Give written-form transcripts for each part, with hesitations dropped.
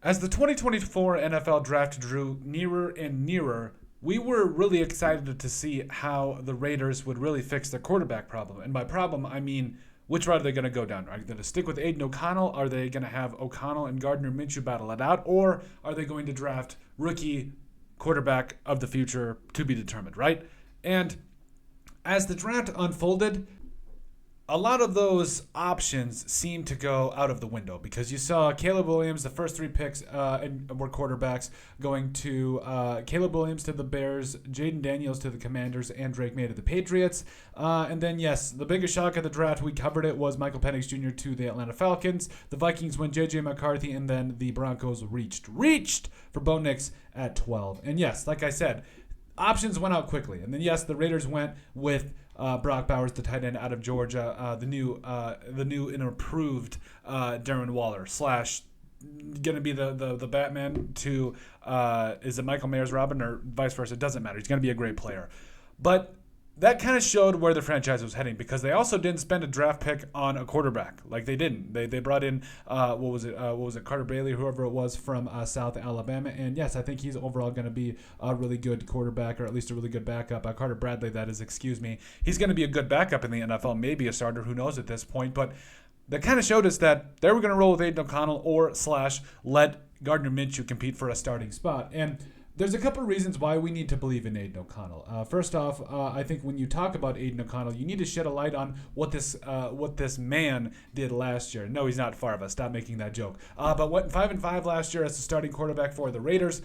As the 2024 NFL draft drew nearer and nearer, we were really excited to see how the Raiders would really fix their quarterback problem. And by problem, I mean which route are they going to go down? Are they going to stick with Aidan O'Connell? Are they going to have O'Connell and Gardner Minshew battle it out? Or are they going to draft rookie quarterback of the future to be determined, right? And as the draft unfolded, a lot of those options seem to go out of the window because you saw Caleb Williams, the first three picks were quarterbacks, going to Caleb Williams to the Bears, Jaden Daniels to the Commanders, and Drake May to the Patriots. And then, yes, the biggest shock of the draft, we covered it, was Michael Penix Jr. to the Atlanta Falcons. The Vikings went J.J. McCarthy, and then the Broncos reached for Bo Nix at 12. And yes, like I said, options went out quickly. And then, yes, the Raiders went with Brock Bowers, the tight end out of Georgia, the new and improved Darren Waller / going to be the Batman to is it Michael Mayers Robin or vice versa? It doesn't matter. He's going to be a great player, but that kind of showed where the franchise was heading because they also didn't spend a draft pick on a quarterback. Like they didn't. They brought in what was it Carter Bailey, whoever it was from South Alabama, and yes, I think he's overall going to be a really good quarterback or at least a really good backup. Carter Bradley, that is, excuse me. He's going to be a good backup in the NFL, maybe a starter. Who knows at this point? But that kind of showed us that they were going to roll with Aidan O'Connell or / let Gardner Minshew compete for a starting spot. And there's a couple of reasons why we need to believe in Aidan O'Connell. First off, I think when you talk about Aidan O'Connell, you need to shed a light on what this man did last year. No, he's not Farva. Stop making that joke. But went 5-5 last year as the starting quarterback for the Raiders,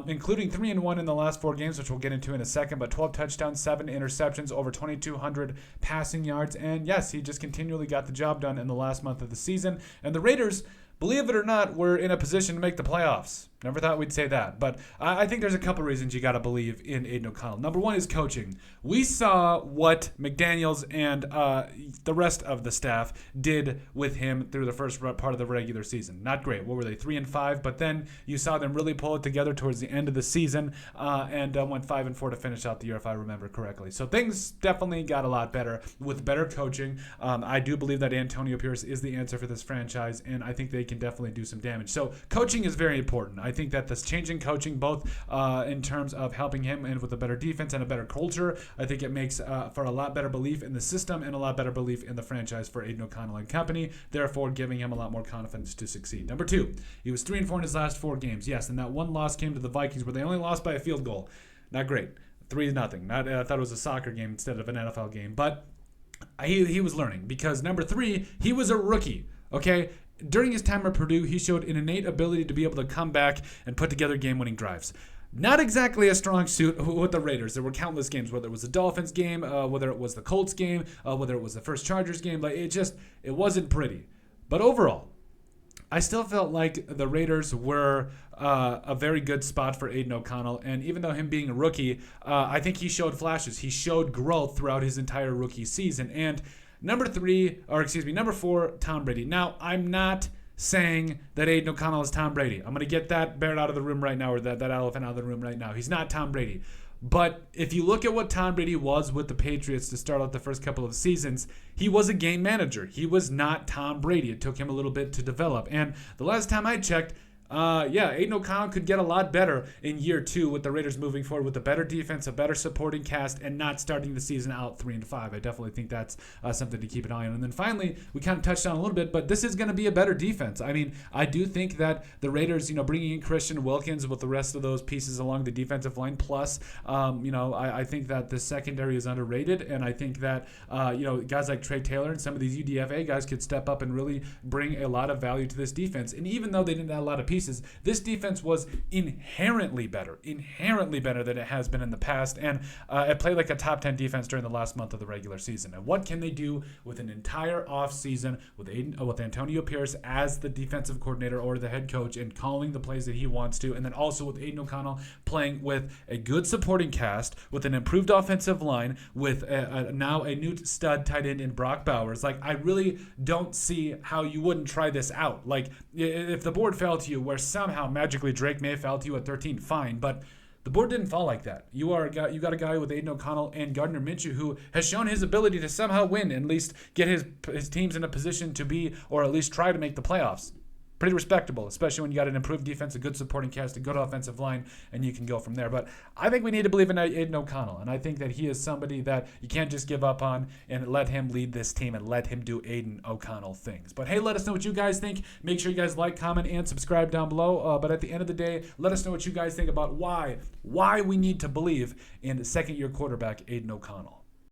including 3-1 in the last 4 games, which we'll get into in a second. But 12 touchdowns, 7 interceptions, over 2,200 passing yards, and yes, he just continually got the job done in the last month of the season. And the Raiders, believe it or not, we're in a position to make the playoffs. Never thought we'd say that. But I think there's a couple reasons you got to believe in Aidan O'Connell. Number one is coaching. We saw what McDaniels and the rest of the staff did with him through the first part of the regular season. Not great. What were they, 3-5? But then you saw them really pull it together towards the end of the season and went 5-4 to finish out the year, if I remember correctly. So things definitely got a lot better with better coaching. I do believe that Antonio Pierce is the answer for this franchise, and I think they can definitely do some damage. So coaching is very important. I think that this change in coaching, both in terms of helping him and with a better defense and a better culture, I think it makes for a lot better belief in the system and a lot better belief in the franchise for Aidan O'Connell and company, therefore giving him a lot more confidence to succeed. Number two, he was 3-4 in his last 4 games. Yes, and that one loss came to the Vikings where they only lost by a field goal. Not great. 3-0. I thought it was a soccer game instead of an NFL game, but he was learning because number 3, he was a rookie. Okay, during his time at Purdue, he showed an innate ability to be able to come back and put together game-winning drives. Not exactly a strong suit with the Raiders. There were countless games, whether it was the Dolphins game, whether it was the Colts game, whether it was the first Chargers game. Like it wasn't pretty. But overall, I still felt like the Raiders were a very good spot for Aidan O'Connell. And even though him being a rookie, I think he showed flashes. He showed growth throughout his entire rookie season. And number 4, Tom Brady. Now, I'm not saying that Aidan O'Connell is Tom Brady. I'm going to get that bear out of the room right now, or that elephant out of the room right now. He's not Tom Brady. But if you look at what Tom Brady was with the Patriots to start out the first couple of seasons, he was a game manager. He was not Tom Brady. It took him a little bit to develop. And the last time I checked, Aidan O'Connell could get a lot better in year 2 with the Raiders moving forward with a better defense, a better supporting cast, and not starting the season out 3-5. I definitely think that's something to keep an eye on. And then finally, we kind of touched on a little bit, but this is going to be a better defense. I mean, I do think that the Raiders, bringing in Christian Wilkins with the rest of those pieces along the defensive line, plus, I think that the secondary is underrated, and I think that, guys like Trey Taylor and some of these UDFA guys could step up and really bring a lot of value to this defense. And even though they didn't have a lot of pieces, this defense was inherently better than it has been in the past, and it played like a top 10 defense during the last month of the regular season. And what can they do with an entire offseason with Antonio Pierce as the defensive coordinator or the head coach and calling the plays that he wants to, and then also with Aidan O'Connell playing with a good supporting cast, with an improved offensive line, with now a new stud tight end in Brock Bowers. Like, I really don't see how you wouldn't try this out. Like, if the board fell to you where somehow magically Drake May fell to you at 13, fine, but the board didn't fall like that. You got a guy with Aidan O'Connell and Gardner Minshew who has shown his ability to somehow win and at least get his teams in a position to be, or at least try to make the playoffs. pretty respectable, especially when you got an improved defense, a good supporting cast, a good offensive line, and you can go from there. But I think we need to believe in Aidan O'Connell, and I think that he is somebody that you can't just give up on and let him lead this team and let him do Aidan O'Connell things. But hey, let us know what you guys think. Make sure you guys like, comment, and subscribe down below. But at the end of the day, let us know what you guys think about why we need to believe in second-year quarterback Aidan O'Connell.